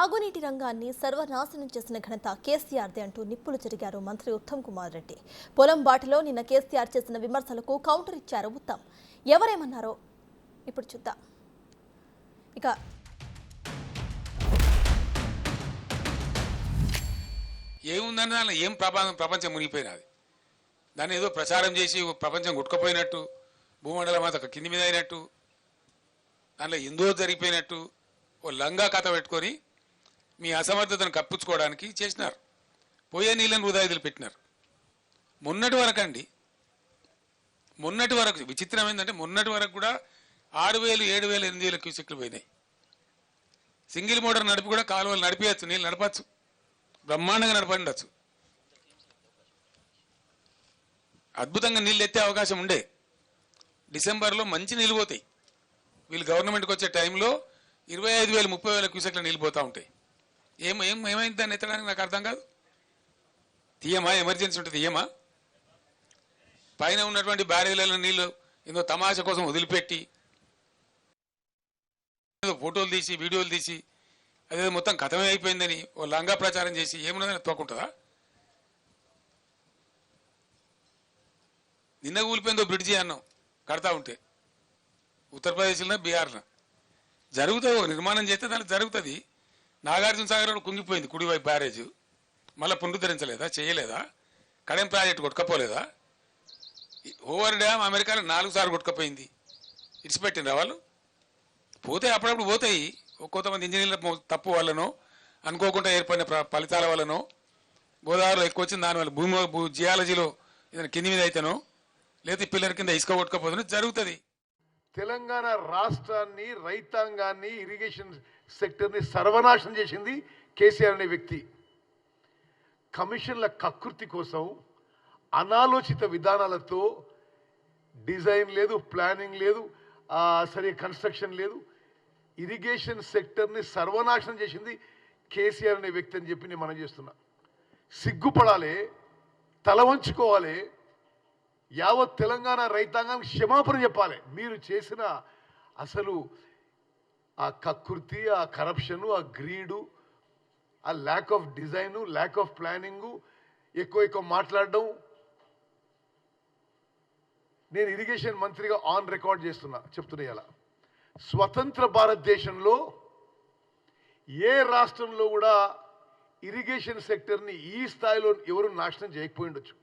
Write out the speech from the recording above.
సాగునీటి రంగాన్ని సర్వనాశనం చేసిన ఘనత కేసీఆర్దే అంటూ నిప్పులు చెరిగారు మంత్రి ఉత్తమ్ కుమార్ రెడ్డి. పొలం బాటలో నిన్న కేసీఆర్ చేసిన విమర్శలకు కౌంటర్ ఇచ్చారు ఉత్తమ్. ఎవరేమన్నారో ఇప్పుడు చూద్దాం. ఇక ఏముందని దానిలో ఏం ప్రపంచం మునిగిపోయినది. దాన్ని ఏదో ప్రచారం చేసి ప్రపంచం గుట్టుకుపోయినట్టు, భూమండలం అంతా కింది మీద అయినట్టు, దానిలో ఎందో జరిగిపోయినట్టు ఓ లంగా కథ పెట్టుకొని మీ అసమర్థతను కప్పించుకోవడానికి చేసినారు. పోయే నీళ్ళని వృధా పెట్టినారు. మొన్నటి వరకు విచిత్రం ఏంటంటే మొన్నటి వరకు కూడా 6,000, 7,000, 8,000 క్యూసెక్లు పోయినాయి. సింగిల్ మోటార్ నడిపి కూడా కాలువలు నడిపించచ్చు, నీళ్ళు నడపచ్చు, బ్రహ్మాండంగా నడపండొచ్చు. అద్భుతంగా నీళ్ళు ఎత్తే అవకాశం ఉండే. డిసెంబర్లో మంచి నీళ్ళు పోతాయి. వీళ్ళు గవర్నమెంట్కి వచ్చే టైంలో 25,000, 30,000 క్యూసెక్ల నీళ్ళు పోతూ ఉంటాయి. ఏమైంది దాన్ని ఎత్తడానికి నాకు అర్థం కాదు. తీయమా? ఎమర్జెన్సీ ఉంటుంది తీయమా? పైన ఉన్నటువంటి బ్యారేజ్లలో నీళ్ళు ఏదో తమాషా కోసం వదిలిపెట్టి ఫోటోలు తీసి వీడియోలు తీసి అదే మొత్తం కథమే అయిపోయిందని ఓ లంగా ప్రచారం చేసి ఏమున్నదని తోకుంటుందా? నిన్న కూలిపోయిందో బ్రిడ్జి అన్నాం కడతా ఉంటే ఉత్తరప్రదేశ్లో, బీహార్లో జరుగుతుంది. నిర్మాణం చేస్తే దానికి జరుగుతుంది. నాగార్జున సాగర్ కుంగిపోయింది కుడివైపు బ్యారేజ్, మళ్ళీ పునరుద్ధరించలేదా? చేయలేదా? కడెం ప్రాజెక్టు కొట్టుకపోలేదా? ఓవర్ డ్యామ్ అమెరికాలో 4 సార్లు కొట్టుకపోయింది. ఇడిచిపెట్టిండ్రా వాళ్ళు? పోతే అప్పుడప్పుడు పోతాయి. కొంతమంది ఇంజనీర్ల తప్పు వల్లనో, అనుకోకుండా ఏర్పడిన ఫలితాల వల్లనో, గోదావరిలో ఎక్కువ వచ్చింది దానివల్ల జియాలజీలో ఏదైనా కింది మీద అయితేనో, లేదా పిల్లల కింద ఇసుక కొట్టుకపోతుందో జరుగుతుంది. తెలంగాణ రాష్ట్రాన్ని, రైతాంగాన్ని, ఇరిగేషన్ సెక్టర్ని సర్వనాశనం చేసింది కేసీఆర్ అనే వ్యక్తి. కమిషన్ల కకృతి కోసం అనాలోచిత విధానాలతో డిజైన్ లేదు, ప్లానింగ్ లేదు, సరే కన్స్ట్రక్షన్ లేదు, ఇరిగేషన్ సెక్టర్ని సర్వనాశనం చేసింది కేసీఆర్ అనే వ్యక్తి అని చెప్పి నేను మనం చేస్తున్నా. సిగ్గుపడాలి, తల వంచుకోవాలి, యావత్ తెలంగాణ రైతాంగానికి క్షమాపణ చెప్పాలి. మీరు చేసిన అసలు ఆ కకృతి, ఆ కరప్షను, ఆ గ్రీడు, ఆ lack of design, lack of planning, ఎక్కువ మాట్లాడడం. నేను ఇరిగేషన్ మంత్రిగా ఆన్ రికార్డ్ చెప్తున్నా ఇలా స్వతంత్ర భారతదేశంలో ఏ రాష్ట్రంలో కూడా ఇరిగేషన్ సెక్టర్ని ఈ స్థాయిలో ఎవరు నాశనం చేయకపోయి ఉండొచ్చు.